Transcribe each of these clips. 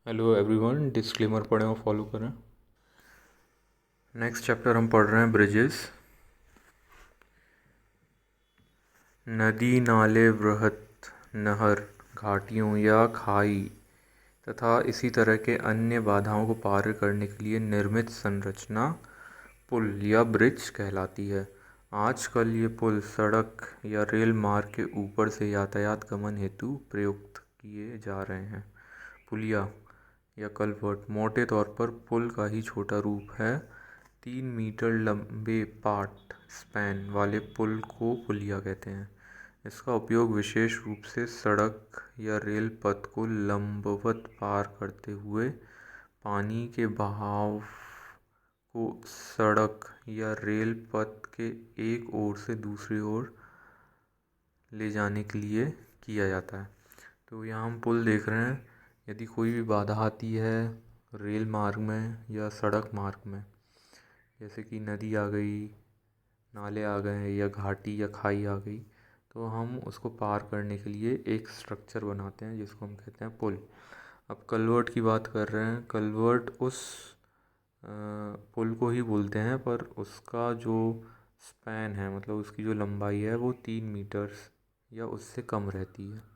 Hello everyone, disclaimer पढ़ें और follow करें। नेक्स्ट चैप्टर हम पढ़ रहे हैं ब्रिजेस। नदी, नाले, वृहत नहर, घाटियों या खाई तथा इसी तरह के अन्य बाधाओं को पार करने के लिए निर्मित संरचना पुल या ब्रिज कहलाती है। आजकल ये पुल सड़क या रेल मार्ग के ऊपर से यातायात गमन हेतु प्रयुक्त किए जा रहे हैं। पुलिया या कलवर्ट मोटे तौर पर पुल का ही छोटा रूप है। 3 मीटर लंबे पार्ट स्पैन वाले पुल को पुलिया कहते हैं। इसका उपयोग विशेष रूप से सड़क या रेल पथ को लंबवत पार करते हुए पानी के बहाव को सड़क या रेल पथ के एक ओर से दूसरी ओर ले जाने के लिए किया जाता है। तो यहाँ हम पुल देख रहे हैं। यदि कोई भी बाधा आती है रेल मार्ग में या सड़क मार्ग में, जैसे कि नदी आ गई, नाले आ गए या घाटी या खाई आ गई, तो हम उसको पार करने के लिए एक स्ट्रक्चर बनाते हैं जिसको हम कहते हैं पुल। अब कलवर्ट की बात कर रहे हैं। कलवर्ट उस पुल को ही बोलते हैं, पर उसका जो स्पैन है, मतलब उसकी जो लंबाई है, वो 3 मीटर या उससे कम रहती है।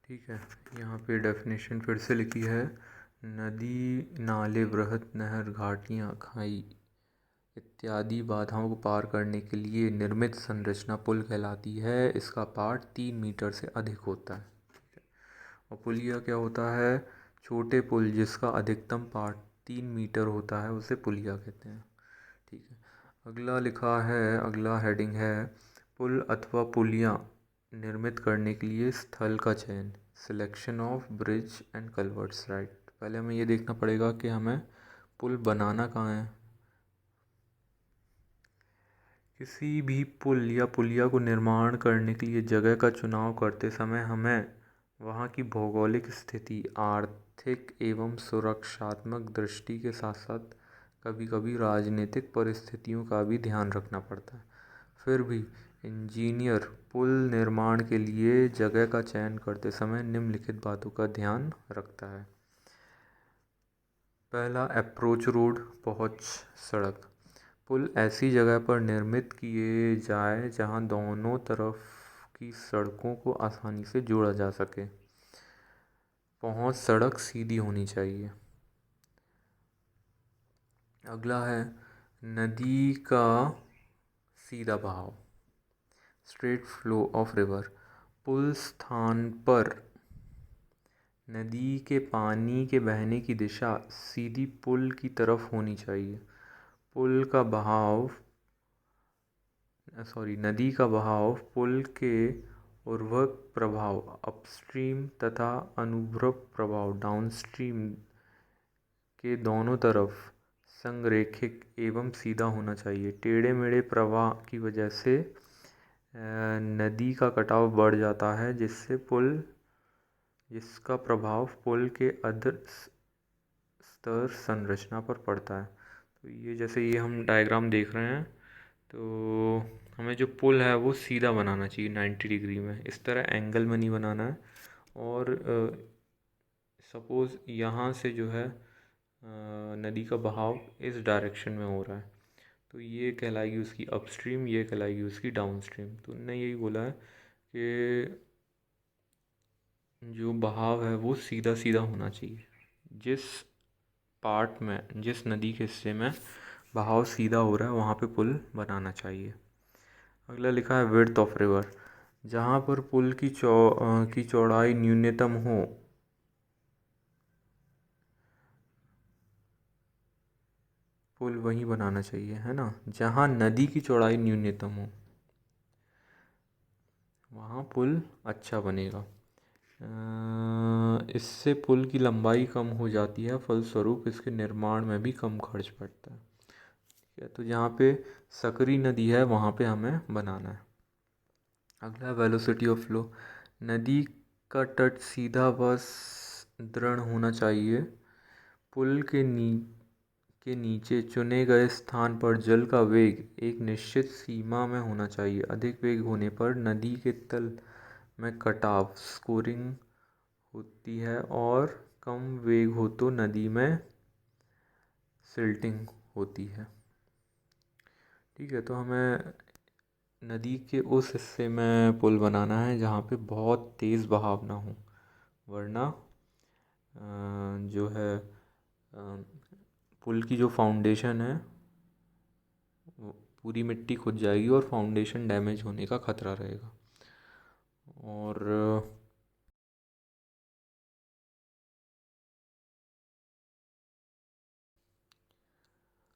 ठीक है, यहाँ पे डेफिनेशन फिर से लिखी है। नदी, नाले, वृहत नहर, घाटियाँ, खाई इत्यादि बाधाओं को पार करने के लिए निर्मित संरचना पुल कहलाती है। इसका पार्ट 3 मीटर से अधिक होता है। और पुलिया क्या होता है? छोटे पुल जिसका अधिकतम पार्ट 3 मीटर होता है उसे पुलिया कहते हैं। ठीक है, अगला लिखा है, अगला हेडिंग है पुल अथवा पुलिया निर्मित करने के लिए स्थल का चयन, selection of bridge and culverts. Right, पहले हमें ये देखना पड़ेगा कि हमें पुल बनाना कहाँ है। किसी भी पुल या पुलिया को निर्माण करने के लिए जगह का चुनाव करते समय हमें वहाँ की भौगोलिक स्थिति, आर्थिक एवं सुरक्षात्मक दृष्टि के साथ साथ कभी कभी राजनीतिक परिस्थितियों का भी ध्यान रखना पड़ता है। फिर भी इंजीनियर पुल निर्माण के लिए जगह का चयन करते समय निम्नलिखित बातों का ध्यान रखता है। पहला, अप्रोच रोड, पहुँच सड़क। पुल ऐसी जगह पर निर्मित किए जाए जहां दोनों तरफ की सड़कों को आसानी से जोड़ा जा सके। पहुंच सड़क सीधी होनी चाहिए। अगला है नदी का सीधा बहाव, स्ट्रेट फ्लो ऑफ रिवर। पुल स्थान पर नदी के पानी के बहने की दिशा सीधी पुल की तरफ होनी चाहिए। पुल का बहाव नदी का बहाव पुल के ऊर्ध्व प्रभाव अपस्ट्रीम तथा अनुभव प्रभाव डाउनस्ट्रीम के दोनों तरफ संरेखित एवं सीधा होना चाहिए। टेढ़े मेढ़े प्रवाह की वजह से नदी का कटाव बढ़ जाता है, जिसका प्रभाव पुल के अधर स्तर संरचना पर पड़ता है। तो ये जैसे ये हम डायग्राम देख रहे हैं, तो हमें जो पुल है वो सीधा बनाना चाहिए 90 डिग्री में, इस तरह एंगल में नहीं बनाना है। और सपोज़ यहाँ से जो है नदी का बहाव इस डायरेक्शन में हो रहा है, तो ये कहलाएगी उसकी अपस्ट्रीम, ये कहलाएगी उसकी डाउनस्ट्रीम। तो उन्होंने यही बोला है कि जो बहाव है वो सीधा सीधा होना चाहिए। जिस नदी के हिस्से में बहाव सीधा हो रहा है वहाँ पे पुल बनाना चाहिए। अगला लिखा है विड्थ ऑफ रिवर, जहाँ पर पुल की चौड़ाई न्यूनतम हो पुल वहीं बनाना चाहिए, है ना। जहाँ नदी की चौड़ाई न्यूनतम हो वहाँ पुल अच्छा बनेगा। इससे पुल की लंबाई कम हो जाती है, फलस्वरूप इसके निर्माण में भी कम खर्च पड़ता है। ठीक है, तो जहाँ पे सकरी नदी है वहाँ पे हमें बनाना है। अगला वेलोसिटी ऑफ फ्लो, नदी का तट सीधा व दृढ़ होना चाहिए। पुल के नीचे चुने गए स्थान पर जल का वेग एक निश्चित सीमा में होना चाहिए। अधिक वेग होने पर नदी के तल में कटाव स्कोरिंग होती है और कम वेग हो तो नदी में सिल्टिंग होती है। ठीक है, तो हमें नदी के उस हिस्से में पुल बनाना है जहाँ पे बहुत तेज़ बहाव ना हो, वरना जो है पुल की जो फाउंडेशन है वो पूरी मिट्टी खुद जाएगी और फाउंडेशन डैमेज होने का खतरा रहेगा। और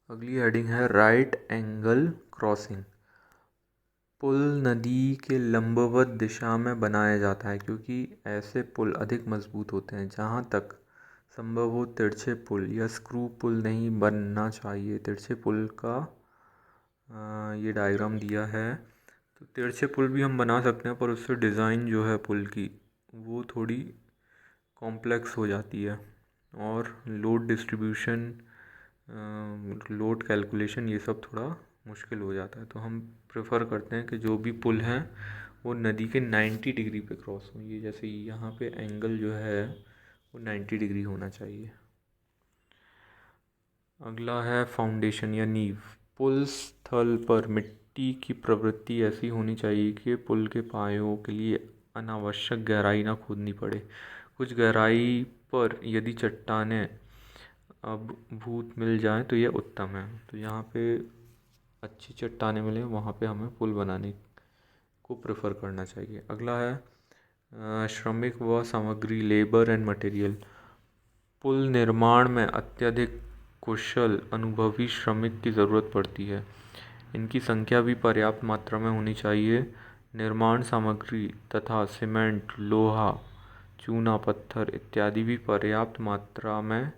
अगली हेडिंग है राइट एंगल क्रॉसिंग। पुल नदी के लंबवत दिशा में बनाया जाता है क्योंकि ऐसे पुल अधिक मजबूत होते हैं। जहाँ तक संभव हो तिरछे पुल या स्क्रू पुल नहीं बनना चाहिए। तिरछे पुल का ये डायग्राम दिया है, तो तिरछे पुल भी हम बना सकते हैं, पर उससे डिज़ाइन जो है पुल की वो थोड़ी कॉम्प्लेक्स हो जाती है और लोड डिस्ट्रीब्यूशन, लोड कैलकुलेशन ये सब थोड़ा मुश्किल हो जाता है। तो हम प्रेफर करते हैं कि जो भी पुल हैं वो नदी के 90 डिग्री पे क्रॉस हों। ये जैसे यहाँ पे एंगल जो है वो 90 डिग्री होना चाहिए। अगला है फाउंडेशन या नींव। पुल स्थल पर मिट्टी की प्रवृत्ति ऐसी होनी चाहिए कि पुल के पायों के लिए अनावश्यक गहराई ना खोदनी पड़े। कुछ गहराई पर यदि चट्टानें अब भूत मिल जाए तो यह उत्तम है। तो यहाँ पे अच्छी चट्टानें मिले वहाँ पे हमें पुल बनाने को प्रेफर करना चाहिए। अगला है श्रमिक व सामग्री, लेबर एंड मटेरियल। पुल निर्माण में अत्यधिक कुशल अनुभवी श्रमिक की ज़रूरत पड़ती है। इनकी संख्या भी पर्याप्त मात्रा में होनी चाहिए। निर्माण सामग्री तथा सीमेंट, लोहा, चूना पत्थर इत्यादि भी पर्याप्त मात्रा में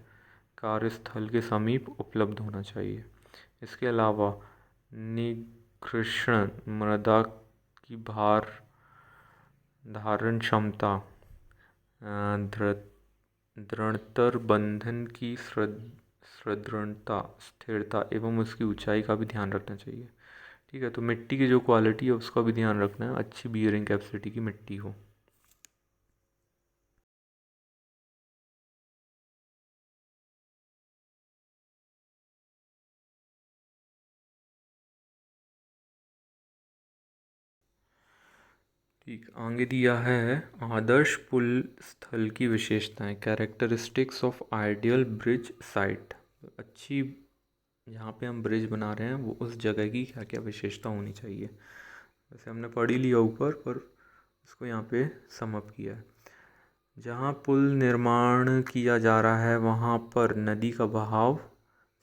कार्यस्थल के समीप उपलब्ध होना चाहिए। इसके अलावा निकृष्ण मृदा की भार धारण क्षमता, दृढ़तर बंधन की सुदृढ़ता, स्थिरता एवं उसकी ऊंचाई का भी ध्यान रखना चाहिए। ठीक है, तो मिट्टी की जो क्वालिटी है उसका भी ध्यान रखना है, अच्छी बियरिंग कैपेसिटी की मिट्टी हो। ठीक, आगे दिया है आदर्श पुल स्थल की विशेषताएं, characteristics of ideal bridge site. अच्छी, जहाँ पे हम ब्रिज बना रहे हैं वो उस जगह की क्या क्या विशेषता होनी चाहिए। वैसे हमने पढ़ ही लिया ऊपर, पर इसको यहाँ पे सम अप किया है। जहाँ पुल निर्माण किया जा रहा है वहाँ पर नदी का बहाव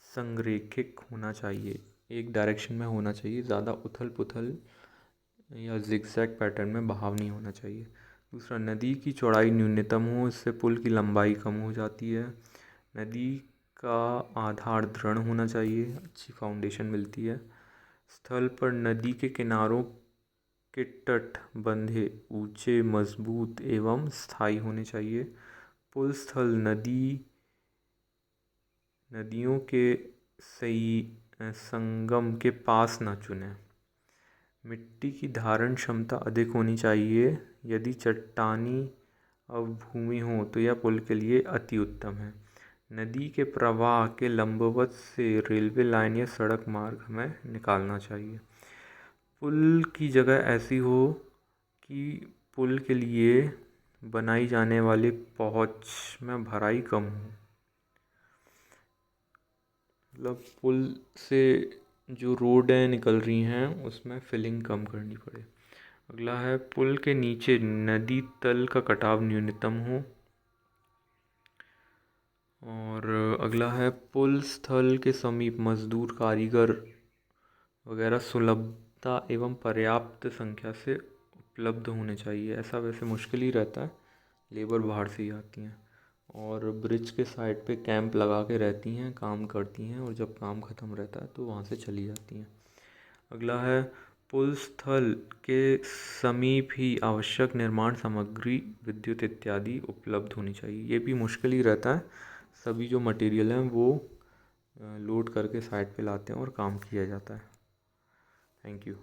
संरेखित होना चाहिए, एक डायरेक्शन में होना चाहिए, ज़्यादा उथल पुथल या जिगजैग पैटर्न में बहाव नहीं होना चाहिए। दूसरा, नदी की चौड़ाई न्यूनतम हो, इससे पुल की लंबाई कम हो जाती है। नदी का आधार दृढ़ होना चाहिए, अच्छी फाउंडेशन मिलती है। स्थल पर नदी के किनारों के तट बंधे ऊंचे, मजबूत एवं स्थायी होने चाहिए। पुल स्थल नदियों के सही संगम के पास न चुनें। मिट्टी की धारण क्षमता अधिक होनी चाहिए। यदि चट्टानी अवभूमि हो तो यह पुल के लिए अति उत्तम है। नदी के प्रवाह के लंबवत से रेलवे लाइन या सड़क मार्ग हमें निकालना चाहिए। पुल की जगह ऐसी हो कि पुल के लिए बनाई जाने वाली पहुंच में भराई कम हो, मतलब पुल से जो रोडें निकल रही हैं उसमें फिलिंग कम करनी पड़े। अगला है, पुल के नीचे नदी तल का कटाव न्यूनतम हो। और अगला है, पुल स्थल के समीप मजदूर, कारीगर वगैरह सुलभता एवं पर्याप्त संख्या से उपलब्ध होने चाहिए। ऐसा वैसे मुश्किल ही रहता है, लेबर बाहर से ही आती हैं और ब्रिज के साइड पे कैंप लगा के रहती हैं, काम करती हैं, और जब काम ख़त्म रहता है तो वहाँ से चली जाती हैं। अगला है, पुल स्थल के समीप ही आवश्यक निर्माण सामग्री, विद्युत इत्यादि उपलब्ध होनी चाहिए। ये भी मुश्किल ही रहता है, सभी जो मटेरियल हैं वो लोड करके साइड पे लाते हैं और काम किया जाता है। Thank you.